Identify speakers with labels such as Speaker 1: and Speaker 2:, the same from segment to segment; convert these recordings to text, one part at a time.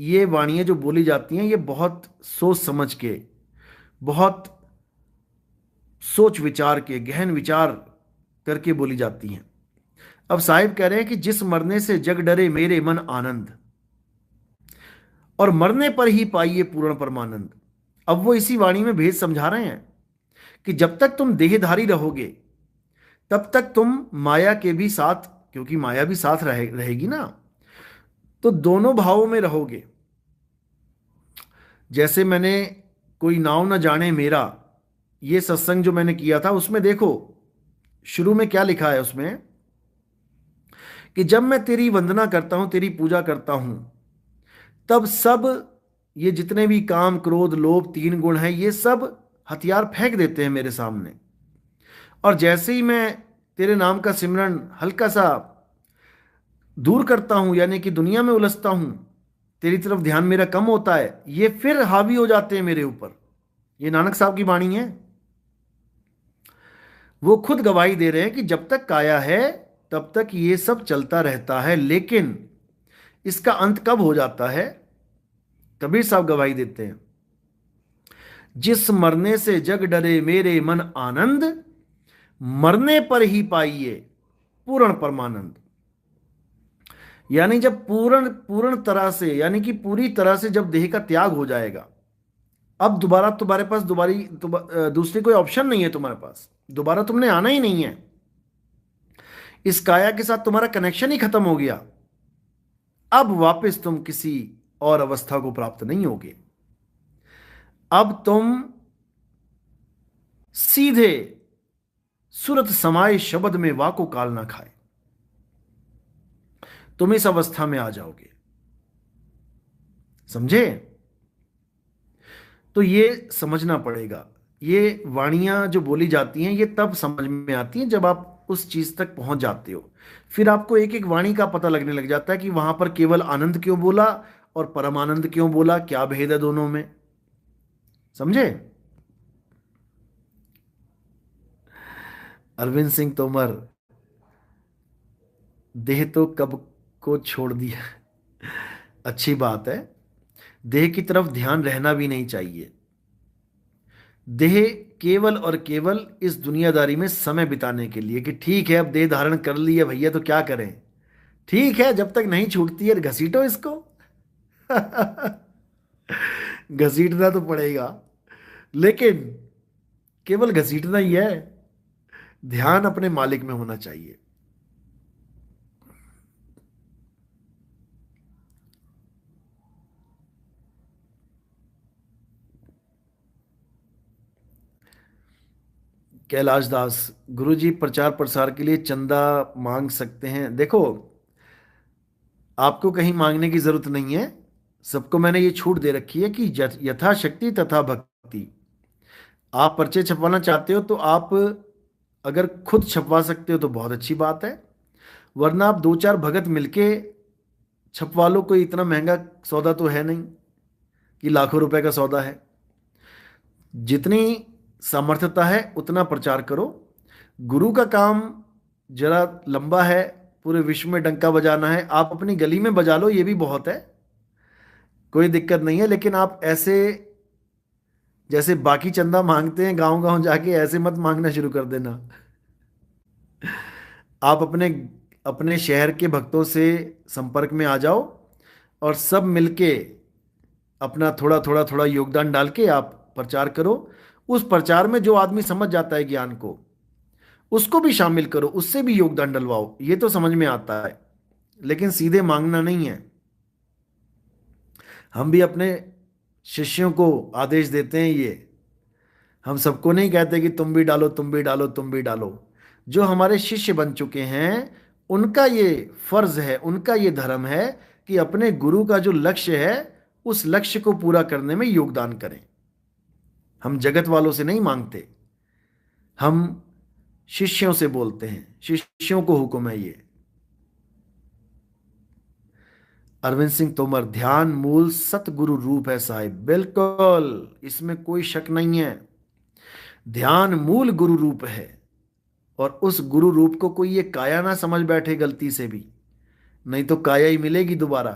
Speaker 1: ये वाणियां जो बोली जाती हैं ये बहुत सोच समझ के, बहुत सोच विचार के, गहन विचार करके बोली जाती हैं। अब साहिब कह रहे हैं कि जिस मरने से जग डरे मेरे मन आनंद, और मरने पर ही पाइए पूर्ण परमानंद। अब वो इसी वाणी में भेद समझा रहे हैं कि जब तक तुम देहधारी रहोगे तब तक तुम माया के भी साथ, क्योंकि माया भी साथ रहेगी ना, तो दोनों भावों में रहोगे। जैसे मैंने कोई नाव न जाने मेरा, ये सत्संग जो मैंने किया था उसमें देखो शुरू में क्या लिखा है उसमें, कि जब मैं तेरी वंदना करता हूं, तेरी पूजा करता हूं, तब सब ये जितने भी काम क्रोध लोभ तीन गुण हैं ये सब हथियार फेंक देते हैं मेरे सामने। और जैसे ही मैं तेरे नाम का सिमरन हल्का सा दूर करता हूं, यानी कि दुनिया में उलझता हूं, तेरी तरफ ध्यान मेरा कम होता है, ये फिर हावी हो जाते हैं मेरे ऊपर। ये नानक साहब की वाणी है। वो खुद गवाही दे रहे हैं कि जब तक काया है तब तक ये सब चलता रहता है, लेकिन इसका अंत कब हो जाता है? कबीर साहब गवाही देते हैं, जिस मरने से जग डरे मेरे मन आनंद, मरने पर ही पाइए पूर्ण परमानंद। यानी जब पूर्ण पूर्ण तरह से, यानी कि पूरी तरह से जब देह का त्याग हो जाएगा, अब दोबारा तुम्हारे पास दूसरी कोई ऑप्शन नहीं है, तुम्हारे पास दोबारा तुमने आना ही नहीं है। इस काया के साथ तुम्हारा कनेक्शन ही खत्म हो गया। अब वापस तुम किसी और अवस्था को प्राप्त नहीं होगे। अब तुम सीधे सुरत समाये शब्द में वाको काल ना खाए, तुम इस अवस्था में आ जाओगे। समझे? तो ये समझना पड़ेगा। ये वाणियां जो बोली जाती हैं ये तब समझ में आती हैं जब आप उस चीज तक पहुंच जाते हो। फिर आपको एक एक वाणी का पता लगने लग जाता है कि वहां पर केवल आनंद क्यों बोला और परमानंद क्यों बोला, क्या भेद है दोनों में। समझे? अरविंद सिंह तोमर, देह तो कब को छोड़ दिया। अच्छी बात है, देह की तरफ ध्यान रहना भी नहीं चाहिए। देह केवल और केवल इस दुनियादारी में समय बिताने के लिए, कि ठीक है अब देह धारण कर लिया भैया तो क्या करें, ठीक है जब तक नहीं छूटती है घसीटो इसको। घसीटना तो पड़ेगा, लेकिन केवल घसीटना ही है, ध्यान अपने मालिक में होना चाहिए। कैलाश दास, गुरुजी प्रचार प्रसार के लिए चंदा मांग सकते हैं? देखो, आपको कहीं मांगने की जरूरत नहीं है। सबको मैंने ये छूट दे रखी है कि यथाशक्ति तथा भक्ति। आप पर्चे छपवाना चाहते हो तो आप अगर खुद छपवा सकते हो तो बहुत अच्छी बात है, वरना आप दो चार भगत मिलके छपवा लो। कोई इतना महंगा सौदा तो है नहीं कि लाखों रुपए का सौदा है। जितनी सामर्थ्यता है उतना प्रचार करो। गुरु का काम जरा लंबा है, पूरे विश्व में डंका बजाना है। आप अपनी गली में बजा लो, ये भी बहुत है, कोई दिक्कत नहीं है। लेकिन आप ऐसे जैसे बाकी चंदा मांगते हैं गांव गांव जाके, ऐसे मत मांगना शुरू कर देना। आप अपने अपने शहर के भक्तों से संपर्क में आ जाओ और सब मिलके अपना थोड़ा थोड़ा थोड़ा योगदान डाल के आप प्रचार करो। उस प्रचार में जो आदमी समझ जाता है ज्ञान को, उसको भी शामिल करो, उससे भी योगदान डलवाओ। ये तो समझ में आता है, लेकिन सीधे मांगना नहीं है। हम भी अपने शिष्यों को आदेश देते हैं ये, हम सबको नहीं कहते कि तुम भी डालो तुम भी डालो तुम भी डालो। जो हमारे शिष्य बन चुके हैं उनका ये फर्ज है, उनका ये धर्म है कि अपने गुरु का जो लक्ष्य है उस लक्ष्य को पूरा करने में योगदान करें। हम जगत वालों से नहीं मांगते, हम शिष्यों से बोलते हैं, शिष्यों को हुक्म है ये। अरविंद सिंह तोमर, ध्यान मूल सतगुरु रूप है साहिब, बिल्कुल इसमें कोई शक नहीं है। ध्यान मूल गुरु रूप है, और उस गुरु रूप को कोई ये काया ना समझ बैठे गलती से भी, नहीं तो काया ही मिलेगी दोबारा।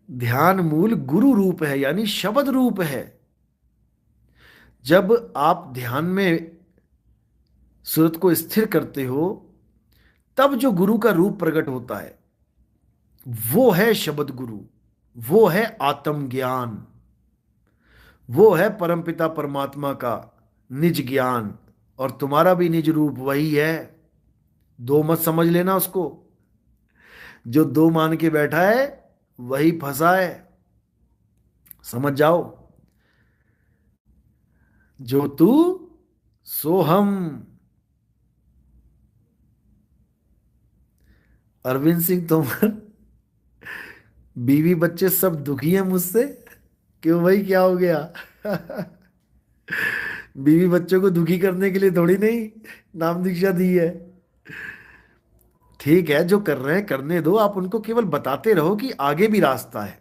Speaker 1: ध्यान मूल गुरु रूप है, यानी शब्द रूप है। जब आप ध्यान में सूरत को स्थिर करते हो, तब जो गुरु का रूप प्रकट होता है वो है शब्द गुरु, वो है आत्मज्ञान, वो है परमपिता परमात्मा का निज ज्ञान। और तुम्हारा भी निज रूप वही है। दो मत समझ लेना उसको। जो दो मान के बैठा है वही फंसा है, समझ जाओ। जो तू सो हम। अरविंद सिंह तोमर, बीवी बच्चे सब दुखी हैं मुझसे। क्यों भाई, क्या हो गया? बीवी बच्चों को दुखी करने के लिए थोड़ी नहीं नाम दीक्षा दी है। ठीक है, जो कर रहे हैं करने दो, आप उनको केवल बताते रहो कि आगे भी रास्ता है,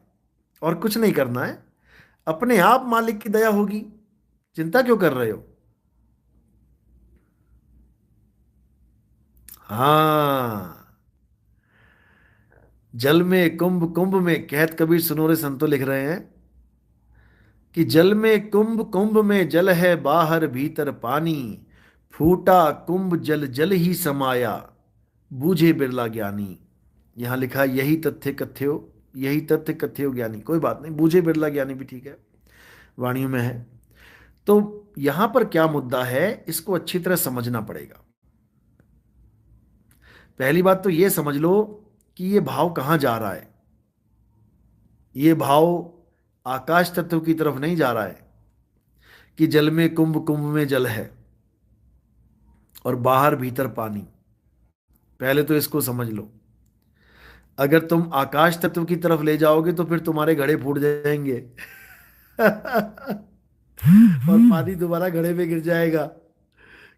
Speaker 1: और कुछ नहीं करना है। अपने आप मालिक की दया होगी, चिंता क्यों कर रहे हो? हाँ, जल में कुंभ कुंभ में, कहत कबीर सुनो रे संतो लिख रहे हैं कि जल में कुंभ कुंभ में जल है, बाहर भीतर पानी, फूटा कुंभ जल जल ही समाया, बूझे बिरला ज्ञानी। यहां लिखा है, यही तथ्य कथ्यो, यही तथ्य कथ्यो ज्ञानी। कोई बात नहीं, बूझे बिरला ज्ञानी भी ठीक है, वाणियों में है। तो यहां पर क्या मुद्दा है, इसको अच्छी तरह समझना पड़ेगा। पहली बात तो यह समझ लो कि ये भाव कहां जा रहा है। ये भाव आकाश तत्व की तरफ नहीं जा रहा है कि जल में कुंभ कुंभ में जल है और बाहर भीतर पानी। पहले तो इसको समझ लो। अगर तुम आकाश तत्व की तरफ ले जाओगे तो फिर तुम्हारे घड़े फूट जाएंगे। और पानी दोबारा घड़े में गिर जाएगा,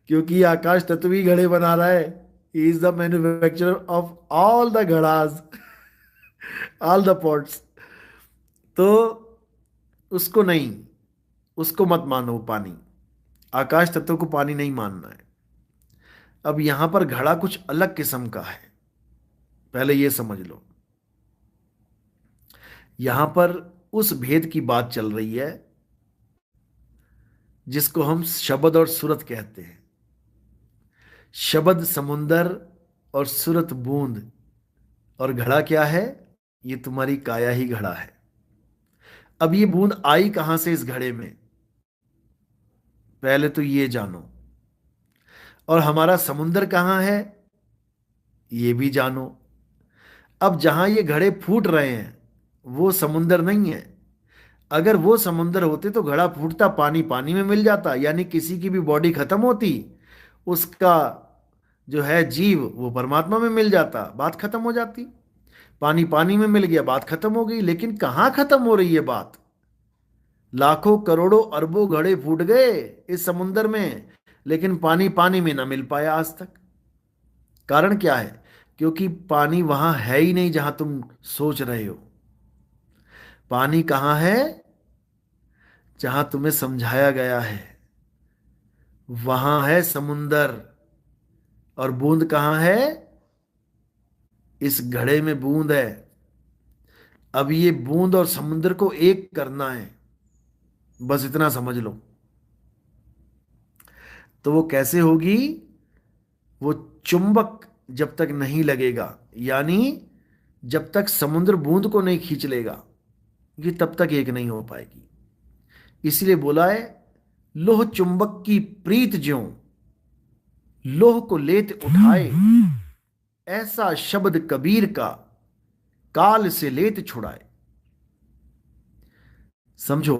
Speaker 1: क्योंकि आकाश तत्व ही घड़े बना रहा है। He is the manufacturer of all the घड़ास, ऑल द पॉट्स। तो उसको नहीं, उसको मत मानो पानी। आकाश तत्व को पानी नहीं मानना है। अब यहां पर घड़ा कुछ अलग किस्म का है, पहले यह समझ लो। यहां पर उस भेद की बात चल रही है जिसको हम शब्द और सूरत कहते हैं। शब्द समुंदर और सूरत बूंद, और घड़ा क्या है? ये तुम्हारी काया ही घड़ा है। अब ये बूंद आई कहां से इस घड़े में, पहले तो ये जानो। और हमारा समुंदर कहां है, ये भी जानो। अब जहां ये घड़े फूट रहे हैं वो समुंदर नहीं है। अगर वो समुंदर होते तो घड़ा फूटता, पानी पानी में मिल जाता, यानी किसी की भी बॉडी खत्म होती, उसका जो है जीव वो परमात्मा में मिल जाता, बात खत्म हो जाती। पानी पानी में मिल गया, बात खत्म हो गई। लेकिन कहां खत्म हो रही है बात? लाखों करोड़ों अरबों घड़े फूट गए इस समुंदर में, लेकिन पानी पानी में ना मिल पाया आज तक। कारण क्या है? क्योंकि पानी वहां है ही नहीं जहां तुम सोच रहे हो। पानी कहां है? जहां तुम्हें समझाया गया है वहां है समुंदर। और बूंद कहां है? इस घड़े में बूंद है। अब ये बूंद और समुंदर को एक करना है, बस इतना समझ लो। तो वो कैसे होगी? वो चुंबक जब तक नहीं लगेगा, यानी जब तक समुद्र बूंद को नहीं खींच लेगा, ये तब तक एक नहीं हो पाएगी। इसलिए बोला है, लोह चुंबक की प्रीत ज्यों, लोह को लेत उठाए, ऐसा शब्द कबीर का, काल से लेत छुड़ाए। समझो,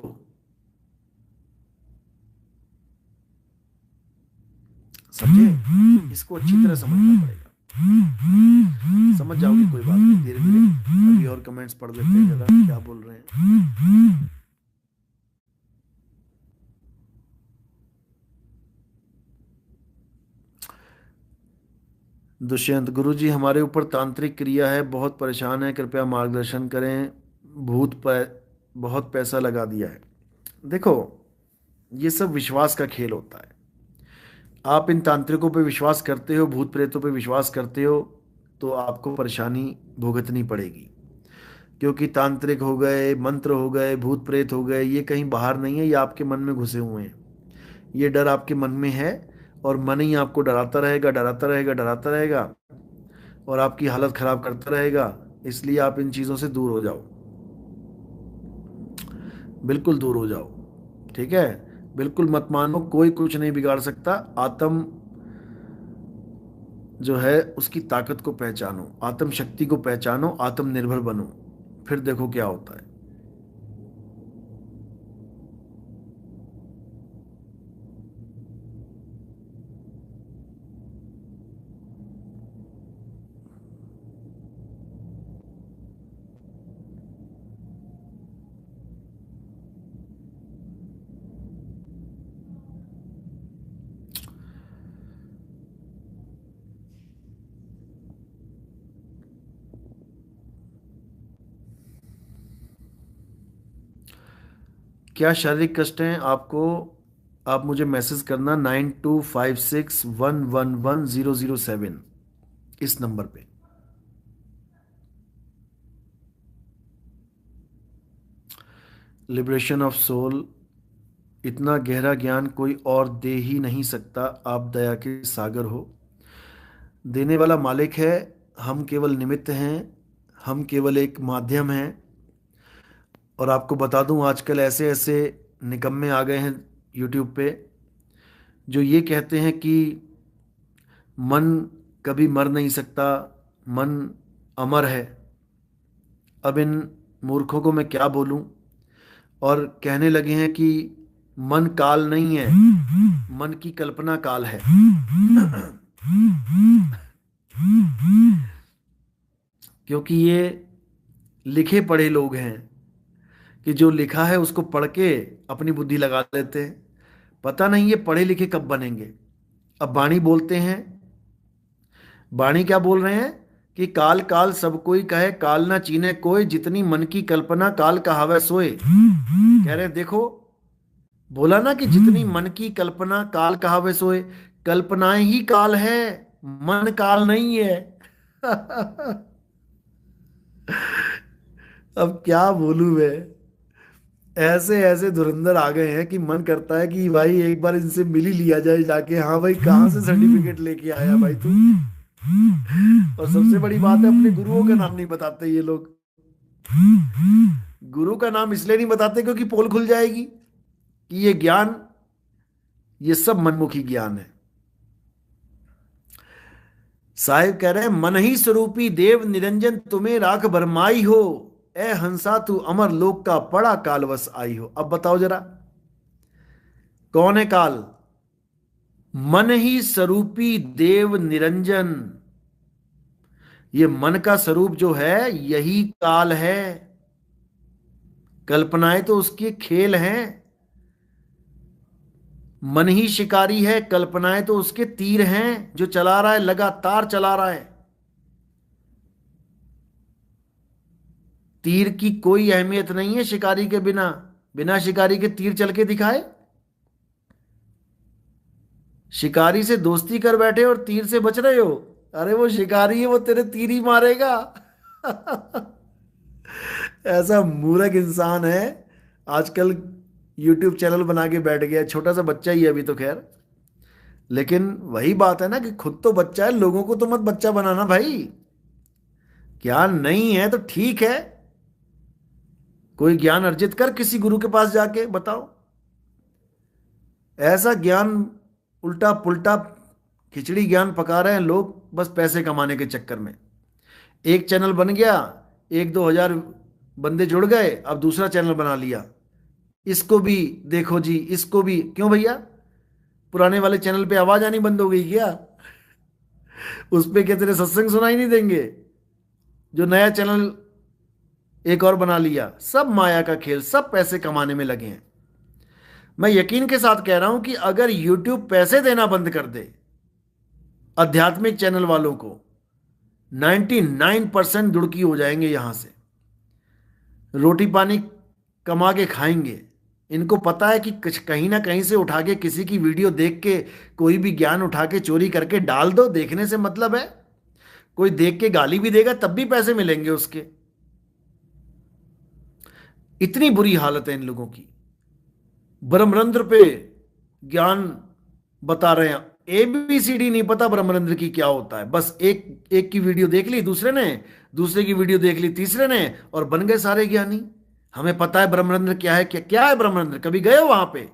Speaker 1: समझे? इसको अच्छी तरह समझना पड़ेगा। समझ जाओगे, कोई बात नहीं, धीरे धीरे। अभी और कमेंट्स पढ़ लेते हैं जरा क्या बोल रहे हैं। दुष्यंत, गुरुजी हमारे ऊपर तांत्रिक क्रिया है, बहुत परेशान है, कृपया मार्गदर्शन करें। भूत पर बहुत पैसा लगा दिया है। देखो, ये सब विश्वास का खेल होता है। आप इन तांत्रिकों पे विश्वास करते हो, भूत प्रेतों पे विश्वास करते हो, तो आपको परेशानी भुगतनी पड़ेगी। क्योंकि तांत्रिक हो गए, मंत्र हो गए, भूत प्रेत हो गए, ये कहीं बाहर नहीं है, ये आपके मन में घुसे हुए हैं। ये डर आपके मन में है, और मन ही आपको डराता रहेगा, डराता रहेगा, डराता रहेगा, और आपकी हालत खराब करता रहेगा। इसलिए आप इन चीज़ों से दूर हो जाओ, बिल्कुल दूर हो जाओ। ठीक है, बिल्कुल मत मानो कोई कुछ नहीं बिगाड़ सकता। आत्म जो है उसकी ताकत को पहचानो, आत्म शक्ति को पहचानो, आत्मनिर्भर बनो, फिर देखो क्या होता है। क्या शारीरिक कष्ट हैं आपको? आप मुझे मैसेज करना 9256111007 इस नंबर पे। लिबरेशन ऑफ सोल, इतना गहरा ज्ञान कोई और दे ही नहीं सकता। आप दया के सागर हो, देने वाला मालिक है, हम केवल निमित्त हैं, हम केवल एक माध्यम हैं। और आपको बता दूं, आजकल ऐसे ऐसे निकम्मे आ गए हैं यूट्यूब पे, जो ये कहते हैं कि मन कभी मर नहीं सकता, मन अमर है। अब इन मूर्खों को मैं क्या बोलूं? और कहने लगे हैं कि मन काल नहीं है, मन की कल्पना काल है। क्योंकि ये लिखे पढ़े लोग हैं, कि जो लिखा है उसको पढ़ के अपनी बुद्धि लगा लेते हैं। पता नहीं ये पढ़े लिखे कब बनेंगे। अब वाणी बोलते हैं, वाणी क्या बोल रहे हैं कि काल काल सब कोई कहे, काल ना चीने कोई, जितनी मन की कल्पना काल कहावे सोए। कह रहे हैं देखो, बोला ना कि जितनी मन की कल्पना काल कहावे सोए। कल्पनाएं ही काल है, मन काल नहीं है। अब क्या बोलूं मैं? ऐसे ऐसे धुरंधर आ गए हैं कि मन करता है कि भाई एक बार इनसे मिल ही लिया जाए जाके। हाँ भाई, कहाँ से सर्टिफिकेट लेके आया भाई तू? और सबसे बड़ी बात है, अपने गुरुओं का नाम नहीं बताते ये लोग। गुरु का नाम इसलिए नहीं बताते क्योंकि पोल खुल जाएगी कि ये ज्ञान, ये सब मनमुखी ज्ञान है। साहिब कह रहे हैं, मन ही स्वरूपी देव निरंजन तुम्हें राख भरमाई हो, ए हंसा तू अमर लोक का बड़ा कालवश आई हो। अब बताओ जरा, कौन है काल? मन ही स्वरूपी देव निरंजन। ये मन का स्वरूप जो है यही काल है। कल्पनाएं तो उसके खेल हैं। मन ही शिकारी है, कल्पनाएं तो उसके तीर हैं, जो चला रहा है, लगातार चला रहा है। तीर की कोई अहमियत नहीं है शिकारी के बिना। बिना शिकारी के तीर चल के दिखाए? शिकारी से दोस्ती कर बैठे और तीर से बच रहे हो? अरे वो शिकारी है, वो तेरे तीर ही मारेगा। ऐसा मूर्ख इंसान है आजकल। यूट्यूब चैनल बना के बैठ गया, छोटा सा बच्चा ही है अभी तो खैर। लेकिन वही बात है ना कि खुद तो बच्चा है, लोगों को तो मत बच्चा बनाना भाई। ज्ञान नहीं है तो ठीक है, कोई ज्ञान अर्जित कर किसी गुरु के पास जाके, बताओ। ऐसा ज्ञान उल्टा पुल्टा खिचड़ी ज्ञान पका रहे हैं लोग, बस पैसे कमाने के चक्कर में। एक चैनल बन गया, 1-2 हजार बंदे जुड़ गए, अब दूसरा चैनल बना लिया। इसको भी देखो जी, इसको भी। क्यों भैया, पुराने वाले चैनल पे आवाज आनी बंद हो गई क्या? उस पे क्या तेरे सत्संग सुनाई नहीं देंगे? जो नया चैनल एक और बना लिया। सब माया का खेल, सब पैसे कमाने में लगे हैं। मैं यकीन के साथ कह रहा हूं कि अगर YouTube पैसे देना बंद कर दे आध्यात्मिक चैनल वालों को, 99% दुड़की हो जाएंगे यहां से, रोटी पानी कमा के खाएंगे। इनको पता है कि कहीं ना कहीं से उठा के किसी की वीडियो देख के, कोई भी ज्ञान उठा के चोरी करके डाल दो, देखने से मतलब है। कोई देख के गाली भी देगा तब भी पैसे मिलेंगे उसके। इतनी बुरी हालत है इन लोगों की। ब्रह्मरंध्र पे ज्ञान बता रहे हैं, एबीसीडी नहीं पता ब्रह्मरंध्र की क्या होता है। बस एक एक की वीडियो देख ली दूसरे ने, दूसरे की वीडियो देख ली तीसरे ने, और बन गए सारे ज्ञानी। हमें पता है ब्रह्मरंध्र क्या है, क्या क्या है ब्रह्मरंध्र, कभी गए हो वहां पे?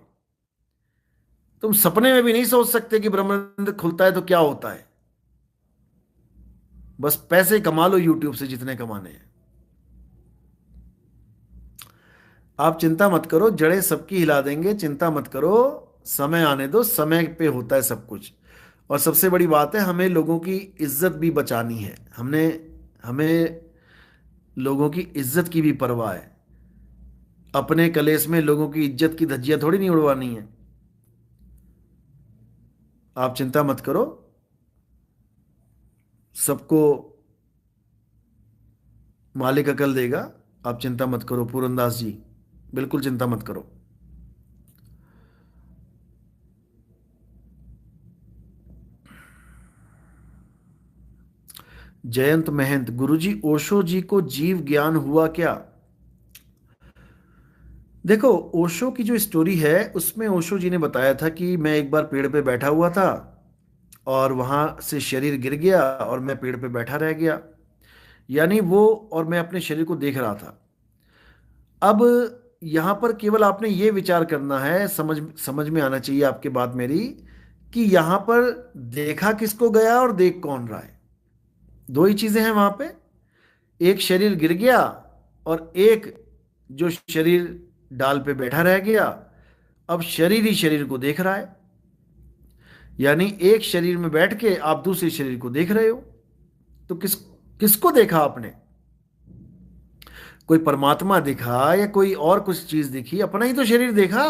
Speaker 1: तुम सपने में भी नहीं सोच सकते कि ब्रह्मरंध्र खुलता है तो क्या होता है। बस पैसे कमा लो यूट्यूब से जितने कमाने हैं। आप चिंता मत करो, जड़ें सबकी हिला देंगे, चिंता मत करो। समय आने दो, समय पे होता है सब कुछ। और सबसे बड़ी बात है, हमें लोगों की इज्जत भी बचानी है। हमें लोगों की इज्जत की भी परवाह है। अपने कलेस में लोगों की इज्जत की धज्जियां थोड़ी नहीं उड़वानी है। आप चिंता मत करो, सबको मालिक अकल देगा। आप चिंता मत करो पूरनदास जी, बिल्कुल चिंता मत करो। जयंत महंत, गुरुजी ओशो जी को जीव ज्ञान हुआ क्या? देखो, ओशो की जो स्टोरी है उसमें ओशो जी ने बताया था कि मैं एक बार पेड़ पे बैठा हुआ था और वहां से शरीर गिर गया और मैं पेड़ पे बैठा रह गया। यानी वो, और मैं अपने शरीर को देख रहा था। अब यहां पर केवल आपने ये विचार करना है, समझ समझ में आना चाहिए आपके बात मेरी, कि यहां पर देखा किसको गया और देख कौन रहा है। दो ही चीजें हैं वहां पे। एक शरीर गिर गया और एक जो शरीर डाल पे बैठा रह गया। अब शरीर ही शरीर को देख रहा है। यानी एक शरीर में बैठ के आप दूसरे शरीर को देख रहे हो। तो किसको देखा आपने? कोई परमात्मा दिखा या कोई और कुछ चीज दिखी? अपना ही तो शरीर देखा।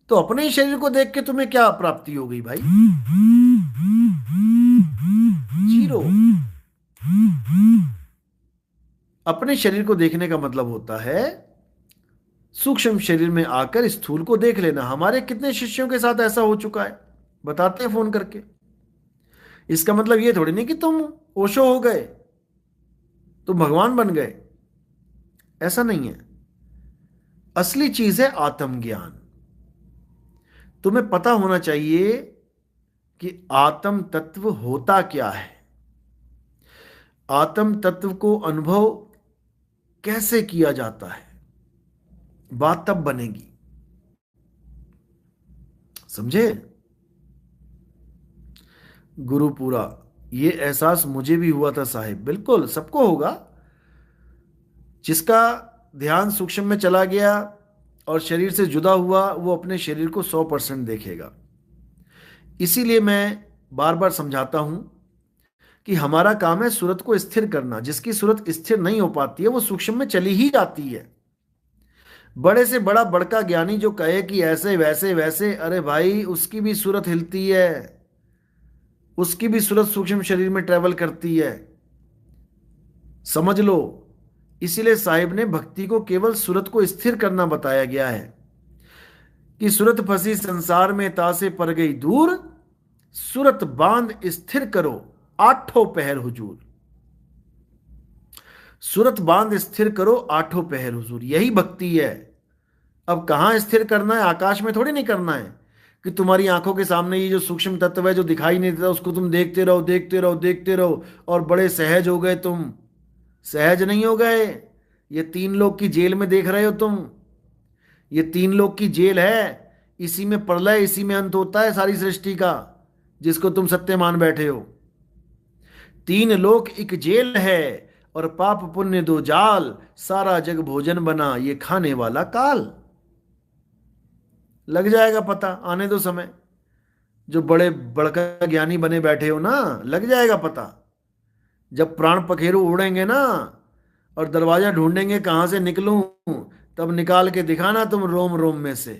Speaker 1: तो अपने ही शरीर को देख के तुम्हें क्या प्राप्ति हो गई भाई? जीरो। अपने शरीर को देखने का मतलब होता है सूक्ष्म शरीर में आकर स्थूल को देख लेना। हमारे कितने शिष्यों के साथ ऐसा हो चुका है, बताते हैं फोन करके। इसका मतलब ये थोड़ी नहीं कि तुम ओशो हो गए, तुम भगवान बन गए। ऐसा नहीं है। असली चीज है आत्मज्ञान। तुम्हें पता होना चाहिए कि आत्म तत्व होता क्या है। आत्म तत्व को अनुभव कैसे किया जाता है, बात तब बनेगी। समझे? गुरुपुरा, ये एहसास मुझे भी हुआ था साहिब, बिल्कुल सबको होगा। जिसका ध्यान सूक्ष्म में चला गया और शरीर से जुदा हुआ, वो अपने शरीर को 100% देखेगा। इसीलिए मैं बार बार समझाता हूं कि हमारा काम है सूरत को स्थिर करना। जिसकी सूरत स्थिर नहीं हो पाती है वो सूक्ष्म में चली ही जाती है। बड़े से बड़ा बड़का ज्ञानी जो कहे कि ऐसे वैसे वैसे, अरे भाई उसकी भी सूरत हिलती है, उसकी भी सूरत सूक्ष्म शरीर में ट्रेवल करती है। समझ लो। इसीलिए साहिब ने भक्ति को केवल सूरत को स्थिर करना बताया गया है कि सूरत फंसी संसार में तासे पर गई दूर, सूरत बांध स्थिर करो आठों पहर हुजूर। सूरत बांध स्थिर करो आठों पहर हुजूर, यही भक्ति है। अब कहां स्थिर करना है? आकाश में थोड़ी नहीं करना है कि तुम्हारी आंखों के सामने ये जो सूक्ष्म तत्व है जो दिखाई नहीं देता उसको तुम देखते रहो देखते रहो देखते रहो और बड़े सहज हो गए तुम। सहज नहीं हो गए। ये तीन लोग की जेल में देख रहे हो तुम। ये तीन लोग की जेल है। इसी में प्रलय, इसी में अंत होता है सारी सृष्टि का, जिसको तुम सत्य मान बैठे हो। तीन लोक एक जेल है और पाप पुण्य दो जाल, सारा जग भोजन बना ये खाने वाला काल। लग जाएगा पता, आने दो समय। जो बड़े बड़का ज्ञानी बने बैठे हो ना, लग जाएगा पता। जब प्राण पखेरु उड़ेंगे ना और दरवाजा ढूंढेंगे कहां से निकलूं, तब निकाल के दिखाना तुम रोम रोम में से।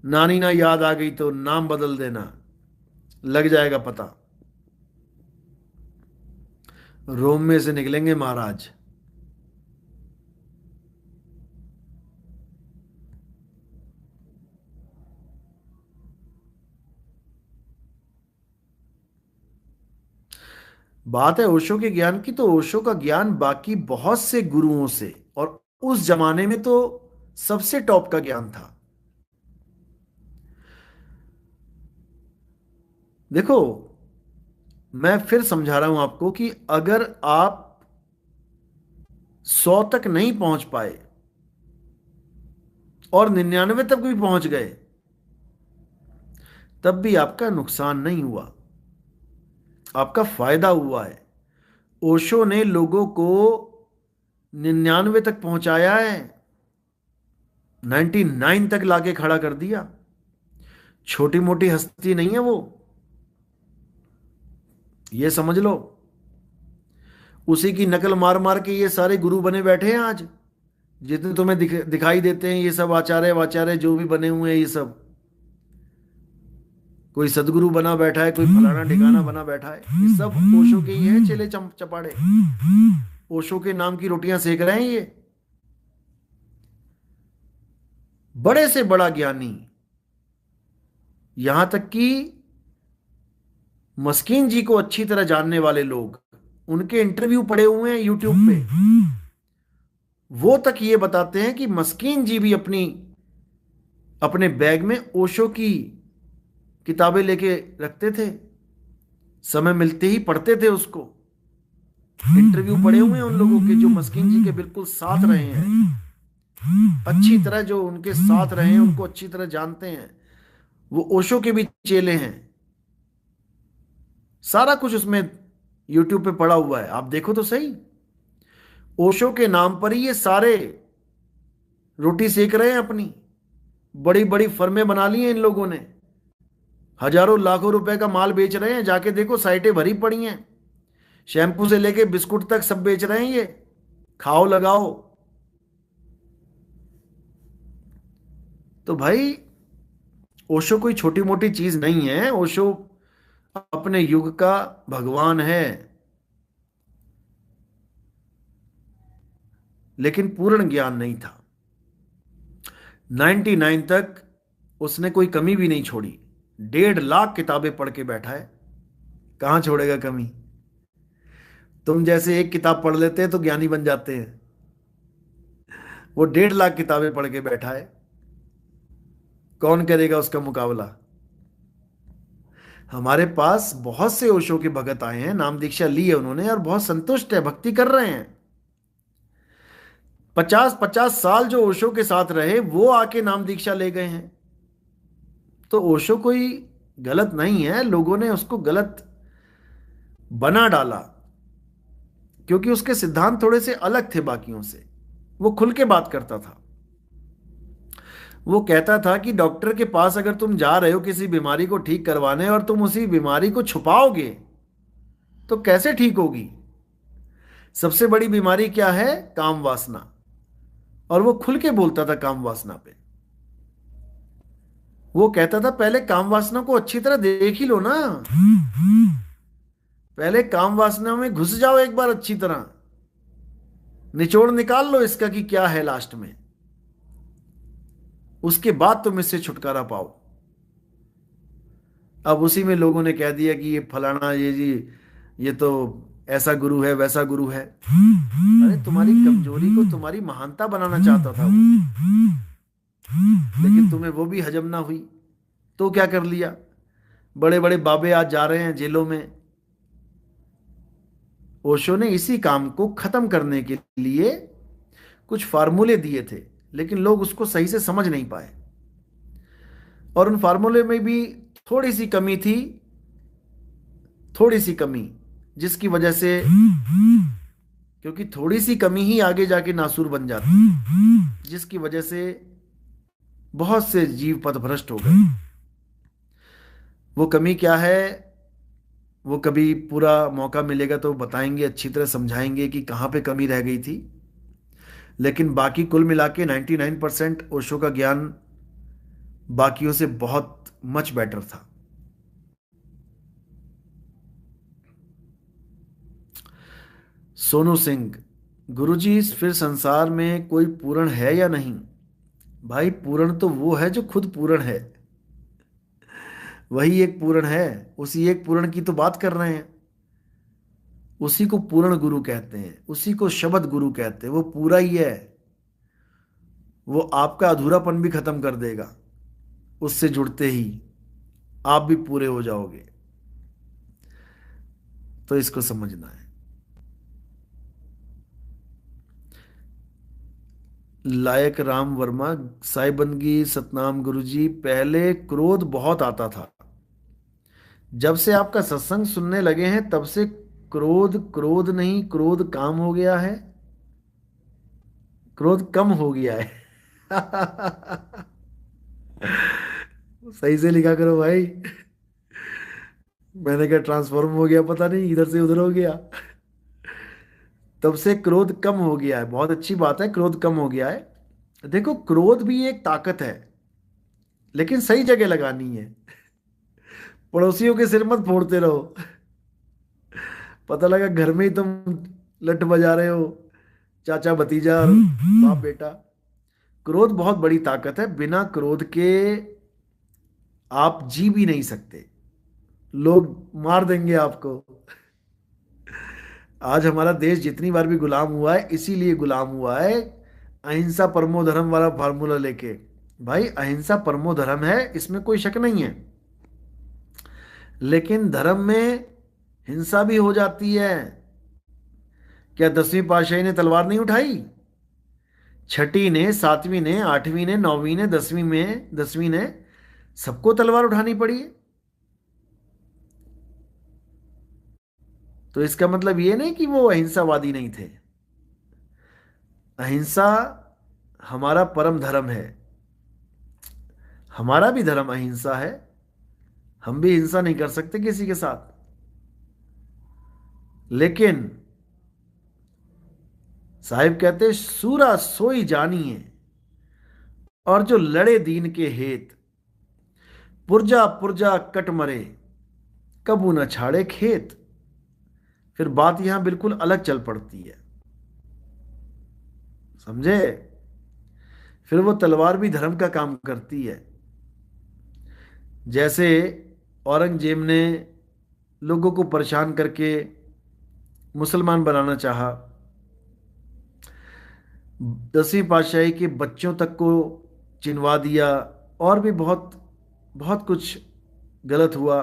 Speaker 1: नानी ना याद आ गई तो नाम बदल देना, लग जाएगा पता। रोम में से निकलेंगे महाराज। बात है ओशो के ज्ञान की, तो ओशो का ज्ञान बाकी बहुत से गुरुओं से और उस जमाने में तो सबसे टॉप का ज्ञान था। देखो, मैं फिर समझा रहा हूं आपको कि अगर आप 100 तक नहीं पहुंच पाए और 99 तक भी पहुंच गए, तब भी आपका नुकसान नहीं हुआ, आपका फायदा हुआ है। ओशो ने लोगों को 99 तक पहुंचाया है, 99 तक लाके खड़ा कर दिया। छोटी मोटी हस्ती नहीं है वो, ये समझ लो। उसी की नकल मार मार के ये सारे गुरु बने बैठे हैं आज। जितने तुम्हें दिखाई देते हैं ये सब आचार्य वाचार्य जो भी बने हुए हैं, ये सब कोई सदगुरु बना बैठा है, कोई फलाना ठिकाना बना बैठा है, ये सब ओशो के ही हैं चेले चपाड़े। ओशो के नाम की रोटियां सेक रहे हैं ये। बड़े से बड़ा ज्ञानी, यहां तक कि मस्कीन जी को अच्छी तरह जानने वाले लोग, उनके इंटरव्यू पड़े हुए हैं यूट्यूब पे। वो तक ये बताते हैं कि मस्कीन जी भी अपने बैग में ओशो की किताबें लेके रखते थे, समय मिलते ही पढ़ते थे उसको। इंटरव्यू पड़े हुए हैं उन लोगों के जो मस्कीन जी के बिल्कुल साथ रहे हैं, अच्छी तरह जो उनके साथ रहे हैं, उनको अच्छी तरह जानते हैं। वो ओशो के भी चेले हैं। सारा कुछ उसमें यूट्यूब पे पड़ा हुआ है, आप देखो तो सही। ओशो के नाम पर ही ये सारे रोटी सेक रहे हैं अपनी। बड़ी बड़ी फर्में बना ली हैं इन लोगों ने, हजारों लाखों रुपए का माल बेच रहे हैं। जाके देखो, साइटें भरी पड़ी हैं। शैम्पू से लेके बिस्कुट तक सब बेच रहे हैं ये। खाओ लगाओ। तो भाई, ओशो कोई छोटी मोटी चीज नहीं है। ओशो अपने युग का भगवान है, लेकिन पूर्ण ज्ञान नहीं था। 99 तक उसने कोई कमी भी नहीं छोड़ी। 1.5 लाख किताबें पढ़ के बैठा है, कहां छोड़ेगा कमी। तुम जैसे एक किताब पढ़ लेते हैं तो ज्ञानी बन जाते हैं, वो 1.5 लाख किताबें पढ़ के बैठा है। कौन करेगा उसका मुकाबला। हमारे पास बहुत से ओशो के भगत आए हैं, नाम दीक्षा ली है उन्होंने और बहुत संतुष्ट है, भक्ति कर रहे हैं। 50-50 साल जो ओशो के साथ रहे वो आके नाम दीक्षा ले गए हैं। तो ओशो कोई गलत नहीं है, लोगों ने उसको गलत बना डाला क्योंकि उसके सिद्धांत थोड़े से अलग थे बाकियों से। वो खुल के बात करता था। वो कहता था कि डॉक्टर के पास अगर तुम जा रहे हो किसी बीमारी को ठीक करवाने और तुम उसी बीमारी को छुपाओगे तो कैसे ठीक होगी। सबसे बड़ी बीमारी क्या है? काम वासना। और वो खुल के बोलता था काम वासना पे। वो कहता था पहले काम वासना को अच्छी तरह देख ही लो ना, पहले काम वासना में घुस जाओ एक बार अच्छी तरह, निचोड़ निकाल लो इसका कि क्या है लास्ट में, उसके बाद तुम इससे छुटकारा पाओ। अब उसी में लोगों ने कह दिया कि ये फलाना, ये जी, ये तो ऐसा गुरु है वैसा गुरु है। अरे तुम्हारी कमजोरी को तुम्हारी महानता बनाना चाहता था वो, लेकिन तुम्हें वो भी हजम ना हुई तो क्या कर लिया। बड़े बड़े बाबे आज जा रहे हैं जेलों में। ओशो ने इसी काम को खत्म करने के लिए कुछ फार्मूले दिए थे, लेकिन लोग उसको सही से समझ नहीं पाए। और उन फार्मूले में भी थोड़ी सी कमी थी, थोड़ी सी कमी, जिसकी वजह से, क्योंकि थोड़ी सी कमी ही आगे जाके नासूर बन जाती, जिसकी वजह से बहुत से जीव पथभ्रष्ट हो गए। वो कमी क्या है, वो कभी पूरा मौका मिलेगा तो बताएंगे, अच्छी तरह समझाएंगे कि कहाँ पे कमी रह गई थी। लेकिन बाकी कुल मिला के 99% ओशो का ज्ञान बाकियों से बहुत मच बेटर था। सोनू सिंह, गुरुजी फिर संसार में कोई पूर्ण है या नहीं? भाई, पूर्ण तो वो है जो खुद पूर्ण है, वही एक पूर्ण है। उसी एक पूर्ण की तो बात कर रहे हैं। उसी को पूर्ण गुरु कहते हैं, उसी को शब्द गुरु कहते हैं। वो पूरा ही है, वो आपका अधूरापन भी खत्म कर देगा। उससे जुड़ते ही आप भी पूरे हो जाओगे। तो इसको समझना है। लायक राम वर्मा, साई बंदगी सतनाम गुरुजी, पहले क्रोध बहुत आता था, जब से आपका सत्संग सुनने लगे हैं तब से क्रोध क्रोध नहीं, क्रोध काम हो गया है, क्रोध कम हो गया है। सही से लिखा करो भाई। मैंने क्या ट्रांसफॉर्म हो गया, पता नहीं इधर से उधर हो गया। तब से क्रोध कम हो गया है, बहुत अच्छी बात है, क्रोध कम हो गया है। देखो, क्रोध भी एक ताकत है, लेकिन सही जगह लगानी है। पड़ोसियों के सिर मत फोड़ते रहो। पता लगा घर में ही तुम लठ बजा रहे हो, चाचा भतीजा और बाप बेटा। क्रोध बहुत बड़ी ताकत है, बिना क्रोध के आप जी भी नहीं सकते, लोग मार देंगे आपको। आज हमारा देश जितनी बार भी गुलाम हुआ है, इसीलिए गुलाम हुआ है अहिंसा परमो धर्म वाला फार्मूला लेके। भाई, अहिंसा परमो धर्म है, इसमें कोई शक नहीं है, लेकिन धर्म में हिंसा भी हो जाती है। क्या 10वीं पातशाही ने तलवार नहीं उठाई? छठी ने, सातवीं ने, आठवीं ने, नौवीं ने, 10वीं ने, सबको तलवार उठानी पड़ी है। तो इसका मतलब ये नहीं कि वो अहिंसावादी नहीं थे। अहिंसा हमारा परम धर्म है, हमारा भी धर्म अहिंसा है। हम भी हिंसा नहीं कर सकते किसी के साथ, लेकिन साहिब कहते सूरा सोई जानिए, और जो लड़े दीन के हेत, पुरजा पुरजा कट मरे, कबू न छाड़े खेत। फिर बात यहां बिल्कुल अलग चल पड़ती है, समझे? फिर वो तलवार भी धर्म का काम करती है। जैसे औरंगजेब ने लोगों को परेशान करके मुसलमान बनाना चाहा, 10वीं पातशाही के बच्चों तक को चिनवा दिया, और भी बहुत बहुत कुछ गलत हुआ।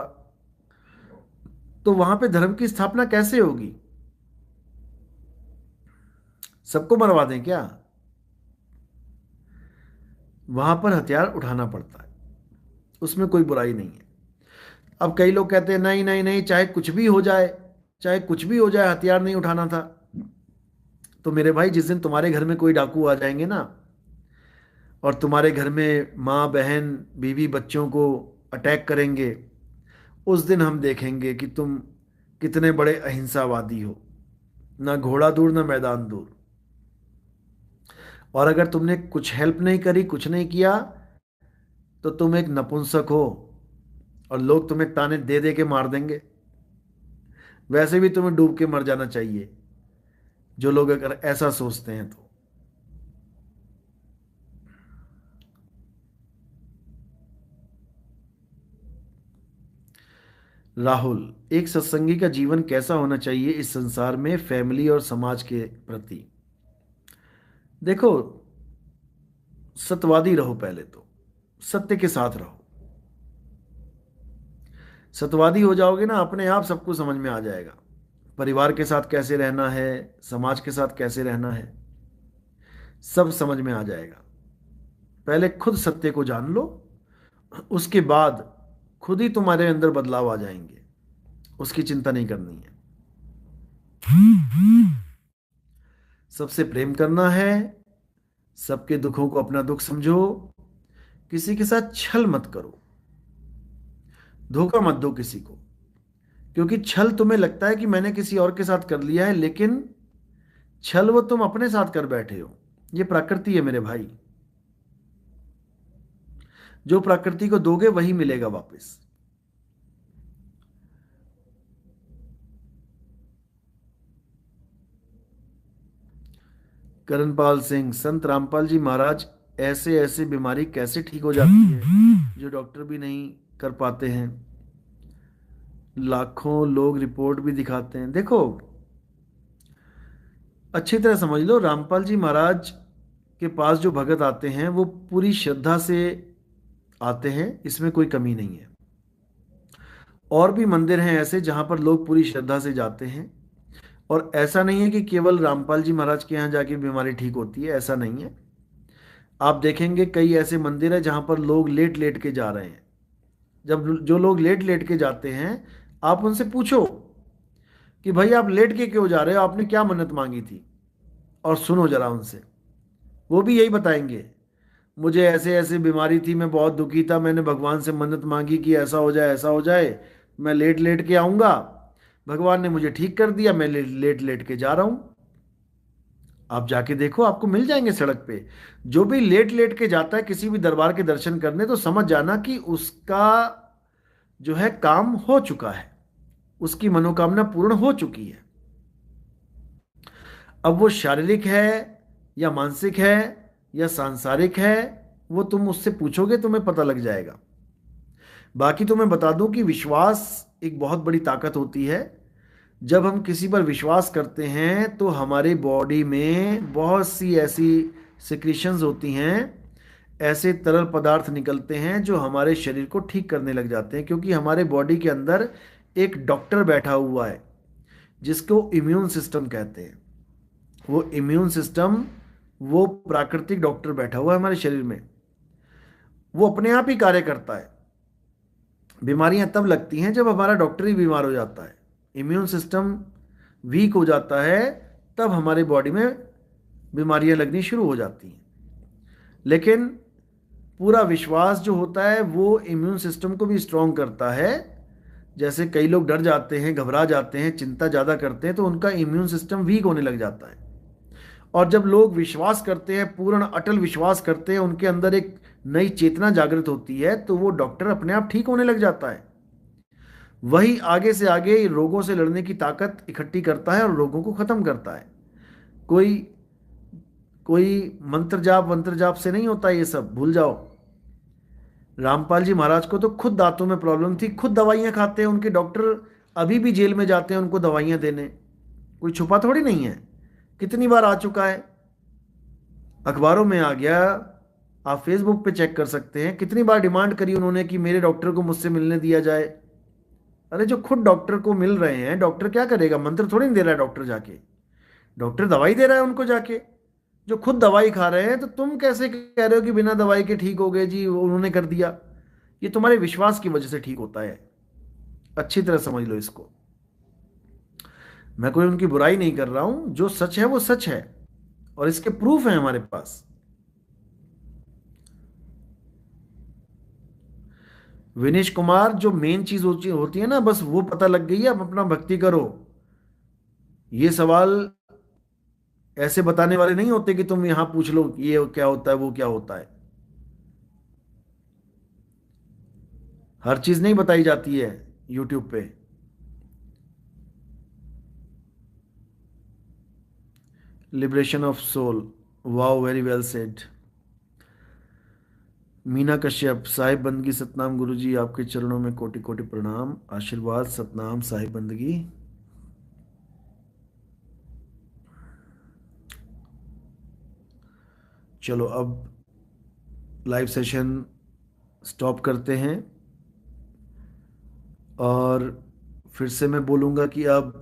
Speaker 1: तो वहां पे धर्म की स्थापना कैसे होगी? सबको मरवा दें क्या? वहां पर हथियार उठाना पड़ता है, उसमें कोई बुराई नहीं है। अब कई लोग कहते हैं नहीं नहीं नहीं, चाहे कुछ भी हो जाए, चाहे कुछ भी हो जाए, हथियार नहीं उठाना था। तो मेरे भाई, जिस दिन तुम्हारे घर में कोई डाकू आ जाएंगे ना, और तुम्हारे घर में माँ बहन बीवी बच्चों को अटैक करेंगे, उस दिन हम देखेंगे कि तुम कितने बड़े अहिंसावादी हो। ना घोड़ा दूर, ना मैदान दूर। और अगर तुमने कुछ हेल्प नहीं करी, कुछ नहीं किया, तो तुम एक नपुंसक हो, और लोग तुम्हें ताने दे दे के मार देंगे। वैसे भी तुम्हें डूब के मर जाना चाहिए, जो लोग अगर ऐसा सोचते हैं तो। राहुल, एक सत्संगी का जीवन कैसा होना चाहिए इस संसार में, फैमिली और समाज के प्रति? देखो, सत्यवादी रहो, पहले तो सत्य के साथ रहो। सत्यवादी हो जाओगे ना, अपने आप सबको समझ में आ जाएगा, परिवार के साथ कैसे रहना है, समाज के साथ कैसे रहना है, सब समझ में आ जाएगा। पहले खुद सत्य को जान लो, उसके बाद खुद ही तुम्हारे अंदर बदलाव आ जाएंगे। उसकी चिंता नहीं करनी है। सबसे प्रेम करना है, सबके दुखों को अपना दुख समझो, किसी के साथ छल मत करो, धोखा मत दो किसी को। क्योंकि छल तुम्हें लगता है कि मैंने किसी और के साथ कर लिया है, लेकिन छल वो तुम अपने साथ कर बैठे हो। ये प्रकृति है मेरे भाई, जो प्रकृति को दोगे वही मिलेगा वापस। करणपाल सिंह, संत रामपाल जी महाराज, ऐसे ऐसे बीमारी कैसे ठीक हो जाती है जो डॉक्टर भी नहीं कर पाते हैं? लाखों लोग रिपोर्ट भी दिखाते हैं। देखो, अच्छी तरह समझ लो, रामपाल जी महाराज के पास जो भगत आते हैं वो पूरी श्रद्धा से आते हैं, इसमें कोई कमी नहीं है। और भी मंदिर हैं ऐसे जहाँ पर लोग पूरी श्रद्धा से जाते हैं। और ऐसा नहीं है कि केवल रामपाल जी महाराज के यहाँ जाके बीमारी ठीक होती है, ऐसा नहीं है। आप देखेंगे कई ऐसे मंदिर है जहाँ पर लोग लेट लेट के जा रहे हैं। जब जो लोग लेट लेट के जाते हैं, आप उनसे पूछो कि भाई आप लेट के क्यों जा रहे हो, आपने क्या मन्नत मांगी थी, और सुनो जरा उनसे। वो भी यही बताएंगे, मुझे ऐसे ऐसे बीमारी थी, मैं बहुत दुखी था, मैंने भगवान से मन्नत मांगी कि ऐसा हो जाए ऐसा हो जाए, मैं लेट लेट के आऊँगा, भगवान ने मुझे ठीक कर दिया, मैं लेट लेट के जा रहा हूँ। आप जाके देखो, आपको मिल जाएंगे सड़क पे। जो भी लेट लेट के जाता है किसी भी दरबार के दर्शन करने, तो समझ जाना कि उसका जो है काम हो चुका है, उसकी मनोकामना पूर्ण हो चुकी है। अब वो शारीरिक है या मानसिक है या सांसारिक है, वो तुम उससे पूछोगे तुम्हें पता लग जाएगा। बाकी तो मैं बता दूं कि विश्वास एक बहुत बड़ी ताकत होती है। जब हम किसी पर विश्वास करते हैं तो हमारी बॉडी में बहुत सी ऐसी सिक्रीशंस होती हैं, ऐसे तरल पदार्थ निकलते हैं जो हमारे शरीर को ठीक करने लग जाते हैं, क्योंकि हमारे बॉडी के अंदर एक डॉक्टर बैठा हुआ है जिसको इम्यून सिस्टम कहते हैं। वो इम्यून सिस्टम, वो प्राकृतिक डॉक्टर बैठा हुआ है हमारे शरीर में। वो अपने आप ही कार्य करता है। बीमारियां तब लगती हैं जब हमारा डॉक्टर ही बीमार हो जाता है, इम्यून सिस्टम वीक हो जाता है, तब हमारी बॉडी में बीमारियां लगनी शुरू हो जाती हैं। लेकिन पूरा विश्वास जो होता है वो इम्यून सिस्टम को भी स्ट्रांग करता है। जैसे कई लोग डर जाते हैं, घबरा जाते हैं, चिंता ज़्यादा करते हैं, तो उनका इम्यून सिस्टम वीक होने लग जाता है। और जब लोग विश्वास करते हैं, पूर्ण अटल विश्वास करते हैं, उनके अंदर एक नई चेतना जागृत होती है, तो वो डॉक्टर अपने आप ठीक होने लग जाता है। वही आगे से आगे रोगों से लड़ने की ताकत इकट्ठी करता है और रोगों को खत्म करता है। कोई कोई मंत्र जाप से नहीं होता, ये सब भूल जाओ। रामपाल जी महाराज को तो खुद दांतों में प्रॉब्लम थी, खुद दवाइयां खाते हैं, उनके डॉक्टर अभी भी जेल में जाते हैं उनको दवाइयां देने। कोई छुपा थोड़ी नहीं है, कितनी बार आ चुका है, अखबारों में आ गया, आप फेसबुक पे चेक कर सकते हैं, कितनी बार डिमांड करी उन्होंने कि मेरे डॉक्टर को मुझसे मिलने दिया जाए। अरे जो खुद डॉक्टर को मिल रहे हैं, डॉक्टर क्या करेगा, मंत्र थोड़ी नहीं दे रहा है डॉक्टर जाके, डॉक्टर दवाई दे रहा है उनको जाके। जो खुद दवाई खा रहे हैं, तो तुम कैसे कह रहे हो कि बिना दवाई के ठीक हो गए जी, उन्होंने कर दिया। ये तुम्हारे विश्वास की वजह से ठीक होता है, अच्छी तरह समझ लो इसको। मैं कोई उनकी बुराई नहीं कर रहा हूं, जो सच है वो सच है, और इसके प्रूफ है हमारे पास। विनेश कुमार, जो मेन चीज होती है ना, बस वो पता लग गई है, अब अपना भक्ति करो। ये सवाल ऐसे बताने वाले नहीं होते कि तुम यहां पूछ लो ये क्या होता है वो क्या होता है। हर चीज नहीं बताई जाती है यूट्यूब पे। Liberation of soul, wow, very well said. Meena Kashyap, Sahib Bandagi Satnam गुरुजी, आपके चरणों में कोटि कोटि प्रणाम, आशीर्वाद सतनाम साहिब बंदगी। चलो अब लाइव सेशन स्टॉप करते हैं, और फिर से मैं बोलूंगा कि अब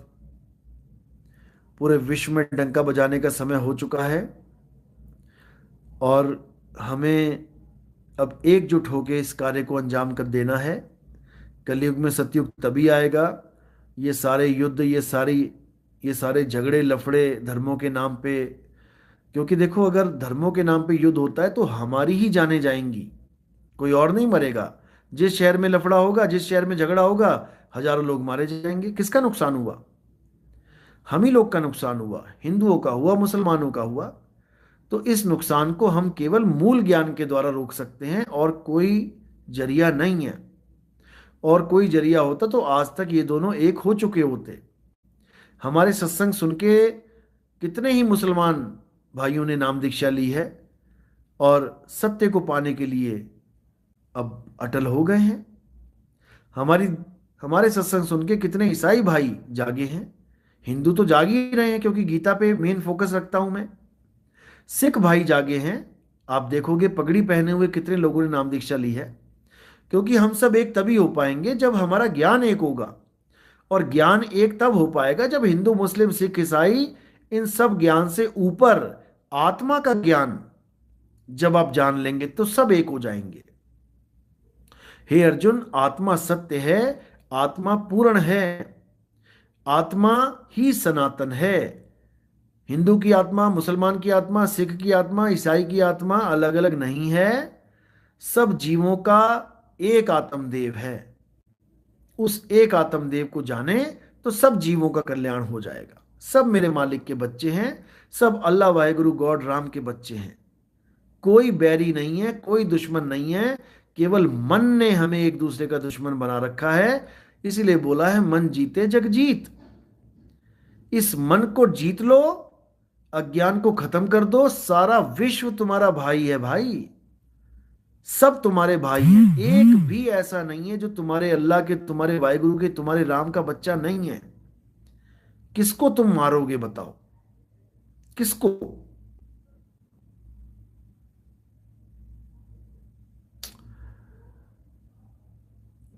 Speaker 1: पूरे विश्व में डंका बजाने का समय हो चुका है, और हमें अब एकजुट होकर इस कार्य को अंजाम कर देना है। कलयुग में सतयुग तभी आएगा, ये सारे युद्ध, ये सारे झगड़े लफड़े धर्मों के नाम पे, क्योंकि देखो अगर धर्मों के नाम पे युद्ध होता है तो हमारी ही जानें जाएंगी, कोई और नहीं मरेगा। जिस शहर में लफड़ा होगा, जिस शहर में झगड़ा होगा, हजारों लोग मारे जाएंगे, किसका नुकसान हुआ? हम ही लोग का नुकसान हुआ, हिंदुओं का हुआ, मुसलमानों का हुआ। तो इस नुकसान को हम केवल मूल ज्ञान के द्वारा रोक सकते हैं, और कोई जरिया नहीं है। और कोई जरिया होता तो आज तक ये दोनों एक हो चुके होते। हमारे सत्संग सुन के कितने ही मुसलमान भाइयों ने नाम दीक्षा ली है, और सत्य को पाने के लिए अब अटल हो गए हैं। हमारी हमारे सत्संग सुन के कितने ईसाई भाई जागे हैं। हिंदू तो जाग ही रहे हैं, क्योंकि गीता पे मेन फोकस रखता हूं मैं। सिख भाई जागे हैं। आप देखोगे पगड़ी पहने हुए कितने लोगों ने नाम दीक्षा ली है। क्योंकि हम सब एक तभी हो पाएंगे जब हमारा ज्ञान एक होगा। और ज्ञान एक तब हो पाएगा जब हिंदू मुस्लिम सिख ईसाई इन सब ज्ञान से ऊपर आत्मा का ज्ञान जब आप जान लेंगे तो सब एक हो जाएंगे। हे अर्जुन, आत्मा सत्य है, आत्मा पूर्ण है, आत्मा ही सनातन है। हिंदू की आत्मा, मुसलमान की आत्मा, सिख की आत्मा, ईसाई की आत्मा अलग अलग नहीं है। सब जीवों का एक आत्मदेव है। उस एक आत्मदेव को जाने तो सब जीवों का कल्याण हो जाएगा। सब मेरे मालिक के बच्चे हैं, सब अल्लाह वाहेगुरु गॉड राम के बच्चे हैं। कोई बैरी नहीं है, कोई दुश्मन नहीं है। केवल मन ने हमें एक दूसरे का दुश्मन बना रखा है। इसीलिए बोला है मन जीते जग जीत। इस मन को जीत लो, अज्ञान को खत्म कर दो, सारा विश्व तुम्हारा भाई है भाई। सब तुम्हारे भाई हैं। एक भी ऐसा नहीं है जो तुम्हारे अल्लाह के, तुम्हारे वाहिगुरु के, तुम्हारे राम का बच्चा नहीं है। किसको तुम मारोगे बताओ? किसको?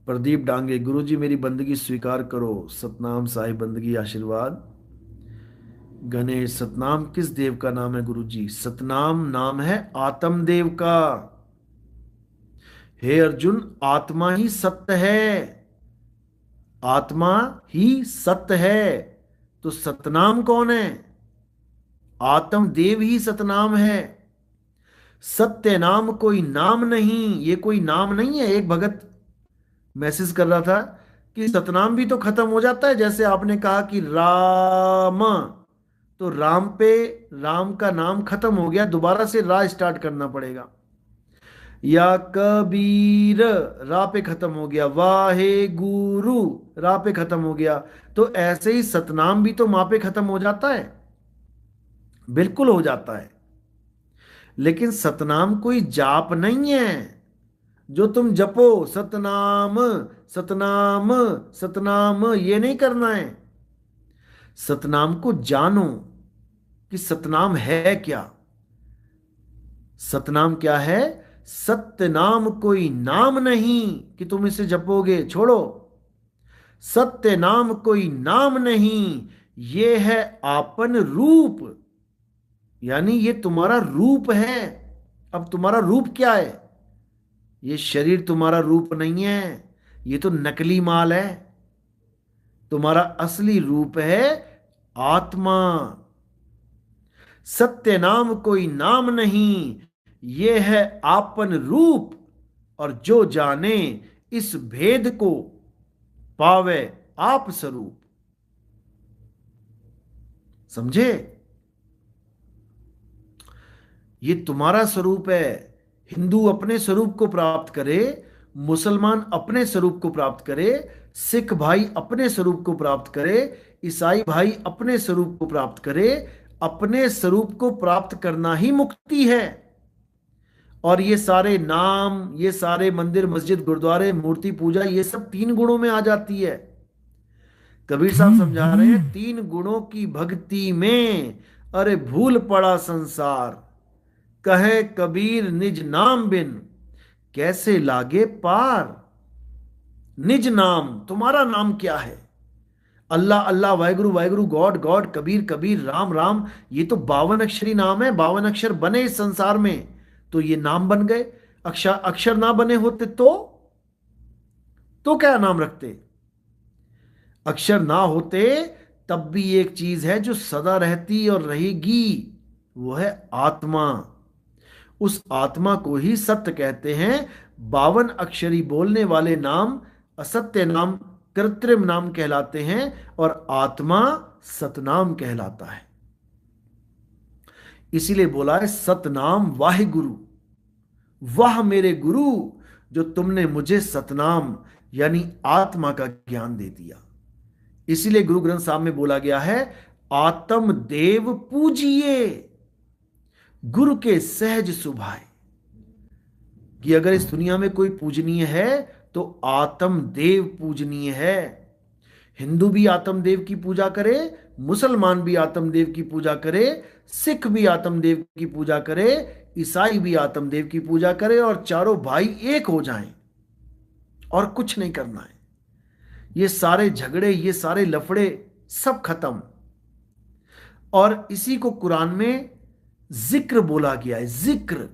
Speaker 1: प्रदीप डांगे, गुरुजी मेरी बंदगी स्वीकार करो। सतनाम साहिब बंदगी आशीर्वाद। गणेश, सतनाम किस देव का नाम है गुरुजी? सतनाम नाम है आत्मदेव का। हे अर्जुन, आत्मा ही सत्य है, आत्मा ही सत्य है। तो सतनाम कौन है? आत्मदेव ही सतनाम है। सत्य नाम कोई नाम नहीं, ये कोई नाम नहीं है। एक भगत मैसेज कर रहा था कि सतनाम भी तो खत्म हो जाता है। जैसे आपने कहा कि राम, तो राम पे राम का नाम खत्म हो गया, दोबारा से रा स्टार्ट करना पड़ेगा। या कबीर, रा पे खत्म हो गया। वाहे गुरु, रा पे खत्म हो गया। तो ऐसे ही सतनाम भी तो मां पे खत्म हो जाता है। बिल्कुल हो जाता है। लेकिन सतनाम कोई जाप नहीं है जो तुम जपो सतनाम सतनाम सतनाम, ये नहीं करना है। सतनाम को जानो कि सतनाम है क्या। सतनाम क्या है? सत्य नाम कोई नाम नहीं कि तुम इसे जपोगे, छोड़ो। सत्य नाम कोई नाम नहीं, ये है आपन रूप। यानी ये तुम्हारा रूप है। अब तुम्हारा रूप क्या है? ये शरीर तुम्हारा रूप नहीं है, ये तो नकली माल है। तुम्हारा असली रूप है आत्मा। सत्य नाम कोई नाम नहीं, ये है आपन रूप। और जो जाने इस भेद को, पावे आप स्वरूप। समझे? ये तुम्हारा स्वरूप है। हिंदू अपने स्वरूप को प्राप्त करे, मुसलमान अपने स्वरूप को प्राप्त करे, सिख भाई अपने स्वरूप को प्राप्त करे, ईसाई भाई अपने स्वरूप को प्राप्त करे। अपने स्वरूप को प्राप्त करना ही मुक्ति है। और ये सारे नाम, ये सारे मंदिर मस्जिद गुरुद्वारे मूर्ति पूजा, ये सब 3 गुणों में आ जाती है। कबीर साहब समझा रहे हैं 3 गुणों की भक्ति में अरे भूल पड़ा संसार। कहे कबीर निज नाम बिन कैसे लागे पार। निज नाम, तुम्हारा नाम क्या है? अल्लाह अल्लाह, वाहिगुरु वाहिगुरु, गॉड गॉड, कबीर कबीर, राम राम। ये तो 52 अक्षरी नाम है। 52 अक्षर बने इस संसार में तो ये नाम बन गए। अक्षर अक्षर ना बने होते तो क्या नाम रखते? अक्षर ना होते तब भी एक चीज है जो सदा रहती और रहेगी, वो है आत्मा। उस आत्मा को ही सत्य कहते हैं। 52 अक्षरी बोलने वाले नाम असत्य नाम, कृत्रिम नाम कहलाते हैं, और आत्मा सतनाम कहलाता है। इसीलिए बोला है सतनाम वाहे गुरु। वाह मेरे गुरु, जो तुमने मुझे सतनाम यानी आत्मा का ज्ञान दे दिया। इसीलिए गुरु ग्रंथ साहब में बोला गया है आत्म देव पूजिए गुरु के सहज सुभाए। कि अगर इस दुनिया में कोई पूजनीय है तो आत्म देव पूजनीय है। हिंदू भी आत्मदेव की पूजा करे, मुसलमान भी आत्मदेव की पूजा करे, सिख भी आत्मदेव की पूजा करे, ईसाई भी आत्मदेव की पूजा करे, और चारों भाई एक हो जाएं, और कुछ नहीं करना है। ये सारे झगड़े, ये सारे लफड़े सब खत्म। और इसी को कुरान में जिक्र बोला गया है, जिक्र,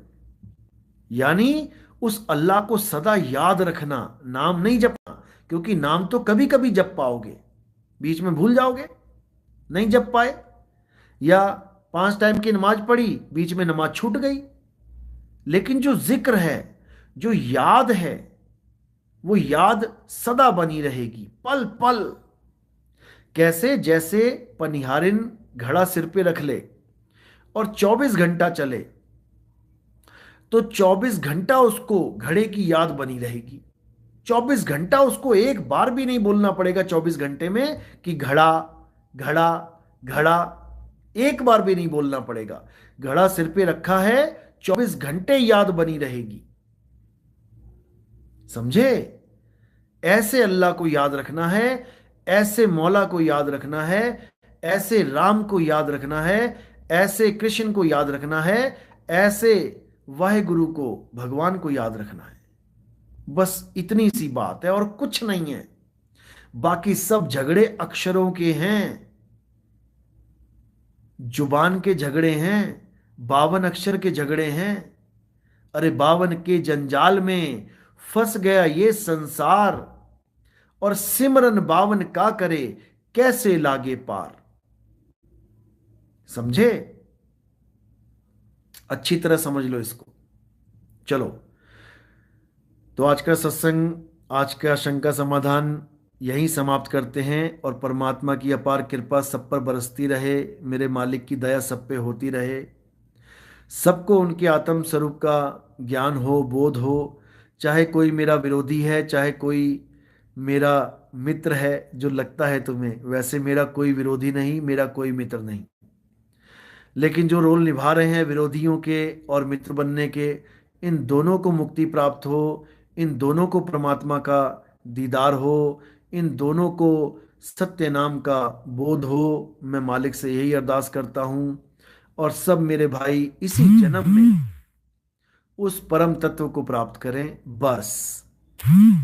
Speaker 1: यानी उस अल्लाह को सदा याद रखना, नाम नहीं जपना। क्योंकि नाम तो कभी कभी जप पाओगे, बीच में भूल जाओगे, नहीं जप पाए, या 5 टाइम की नमाज पढ़ी, बीच में नमाज छूट गई। लेकिन जो जिक्र है, जो याद है, वो याद सदा बनी रहेगी, पल पल। कैसे? जैसे पनिहारिन घड़ा सिर पे रख ले और 24 घंटा चले, तो 24 घंटा उसको घड़े की याद बनी रहेगी। 24 घंटा उसको एक बार भी नहीं बोलना पड़ेगा 24 घंटे में कि घड़ा घड़ा घड़ा, एक बार भी नहीं बोलना पड़ेगा। घड़ा सिर पे रखा है, 24 घंटे याद बनी रहेगी। समझे? ऐसे अल्लाह को याद रखना है, ऐसे मौला को याद रखना है, ऐसे राम को याद रखना है, ऐसे कृष्ण को याद रखना है, ऐसे वाहेगुरु को, भगवान को याद रखना है। बस इतनी सी बात है और कुछ नहीं है। बाकी सब झगड़े अक्षरों के हैं, जुबान के झगड़े हैं, 52 अक्षर के झगड़े हैं। अरे 52 के जंजाल में फंस गया ये संसार, और सिमरन 52 का करे, कैसे लागे पार। समझे? अच्छी तरह समझ लो इसको। चलो, तो आज का सत्संग, आज का शंका समाधान यहीं समाप्त करते हैं। और परमात्मा की अपार कृपा सब पर बरसती रहे, मेरे मालिक की दया सब पे होती रहे, सबको उनके आत्म स्वरूप का ज्ञान हो, बोध हो। चाहे कोई मेरा विरोधी है, चाहे कोई मेरा मित्र है, जो लगता है तुम्हें, वैसे मेरा कोई विरोधी नहीं, मेरा कोई मित्र नहीं। लेकिन जो रोल निभा रहे हैं विरोधियों के और मित्र बनने के, इन दोनों को मुक्ति प्राप्त हो, इन दोनों को परमात्मा का दीदार हो, इन दोनों को सत्य नाम का बोध हो। मैं मालिक से यही अरदास करता हूँ। और सब मेरे भाई इसी जन्म में उस परम तत्व को प्राप्त करें, बस।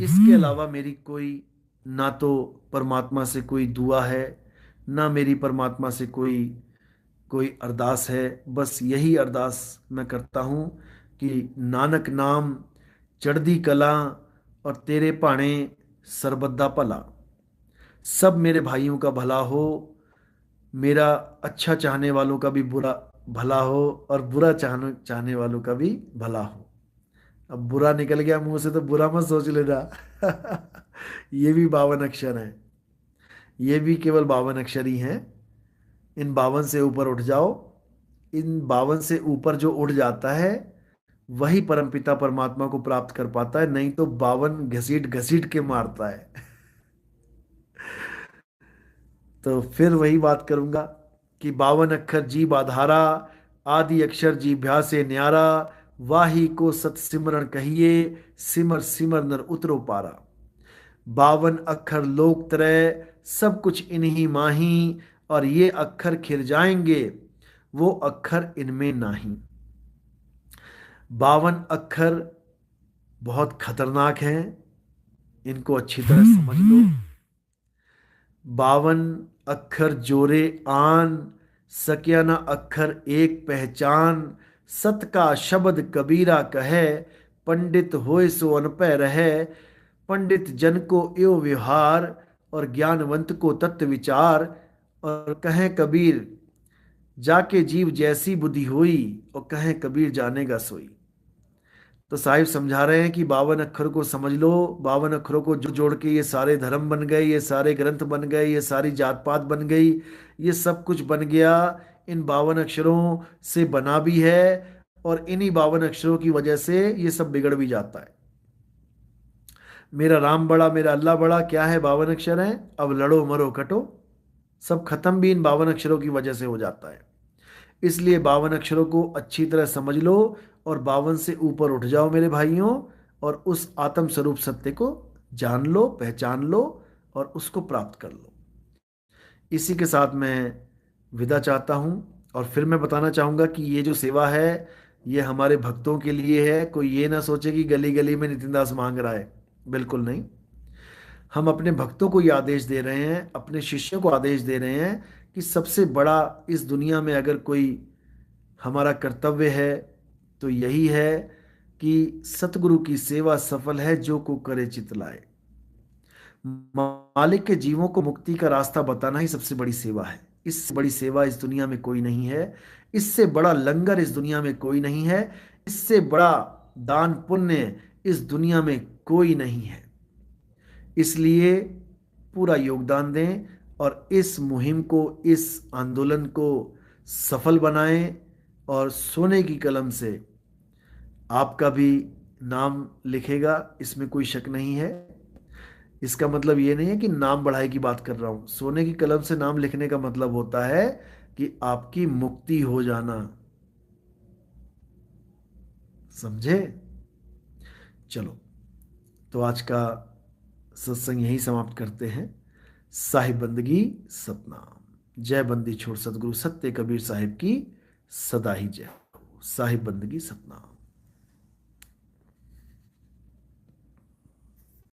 Speaker 1: इसके अलावा मेरी कोई, ना तो परमात्मा से कोई दुआ है, ना मेरी परमात्मा से कोई कोई अरदास है। बस यही अरदास मैं करता हूँ कि नानक नाम चढ़दी कला, और तेरे भाणे सरबत दा भला। सब मेरे भाइयों का भला हो, मेरा अच्छा चाहने वालों का भी बुरा भला हो, और बुरा चाहने वालों का भी भला हो। अब बुरा निकल गया मुंह से तो बुरा मत सोच लेना। ये भी 52 अक्षर हैं, ये भी केवल 52 अक्षर ही हैं। इन 52 से ऊपर उठ जाओ। इन 52 से ऊपर जो उठ जाता है वही परमपिता परमात्मा को प्राप्त कर पाता है, नहीं तो 52 घसीट घसीट के मारता है। तो फिर वही बात करूंगा कि 52 अक्षर जीव आधारा, आदि अक्षर जीभ्या से न्यारा, वाही को सत सिमरन कहिए, सिमर सिमर नर उतरो पारा। 52 अक्षर लोक त्रय, सब कुछ इन्हीं माही, और ये अक्षर खिर जाएंगे, वो अक्षर इनमें नाही। 52 अक्षर बहुत खतरनाक हैं, इनको अच्छी तरह समझ लो। 52 अक्षर जोरे आन, सक्या न अक्षर एक पहचान। सत का शब्द कबीरा कहे, पंडित होए सो अनपढ़ रहे। पंडित जन को यो व्यवहार, और ज्ञानवंत को तत्व विचार। और कहें कबीर जाके जीव जैसी बुद्धि हुई, और कहें कबीर जानेगा सोई। तो साहिब समझा रहे हैं कि 52 अक्षर को समझ लो। 52 अक्षरों को जो जोड़ के ये सारे धर्म बन गए, ये सारे ग्रंथ बन गए, ये सारी जात पात बन गई, ये सब कुछ बन गया इन 52 अक्षरों से बना भी है। और इन्हीं 52 अक्षरों की वजह से ये सब बिगड़ भी जाता है। मेरा राम बड़ा, मेरा अल्लाह बड़ा, क्या है? 52 अक्षर हैं। अब लड़ो मरो कटो, सब खत्म भी इन 52 अक्षरों की वजह से हो जाता है। इसलिए 52 अक्षरों को अच्छी तरह समझ लो, और 52 से ऊपर उठ जाओ मेरे भाइयों, और उस आत्म स्वरूप सत्य को जान लो, पहचान लो, और उसको प्राप्त कर लो। इसी के साथ मैं विदा चाहता हूँ। और फिर मैं बताना चाहूँगा कि ये जो सेवा है ये हमारे भक्तों के लिए है। कोई ये ना सोचे कि गली गली में नितिन दास मांग रहा है, बिल्कुल नहीं। हम अपने भक्तों को ये आदेश दे रहे हैं, अपने शिष्यों को आदेश दे रहे हैं कि सबसे बड़ा इस दुनिया में अगर कोई हमारा कर्तव्य है तो यही है कि सतगुरु की सेवा सफल है जो को करे चित लाए। मालिक के जीवों को मुक्ति का रास्ता बताना ही सबसे बड़ी सेवा है। इससे बड़ी सेवा इस दुनिया में कोई नहीं है, इससे बड़ा लंगर इस दुनिया में कोई नहीं है, इससे बड़ा दान पुण्य इस दुनिया में कोई नहीं है। इसलिए पूरा योगदान दें और इस मुहिम को, इस आंदोलन को सफल बनाएं। और सोने की कलम से आपका भी नाम लिखेगा, इसमें कोई शक नहीं है। इसका मतलब ये नहीं है कि नाम बढ़ाई की बात कर रहा हूं। सोने की कलम से नाम लिखने का मतलब होता है कि आपकी मुक्ति हो जाना। समझे? चलो, तो आज का सत्संग यही समाप्त करते हैं। साहिब बंदगी सतनाम। जय बंदी छोड़ सतगुरु सत्य कबीर साहिब की सदा ही जय हो। साहिब बंदगी सतनाम।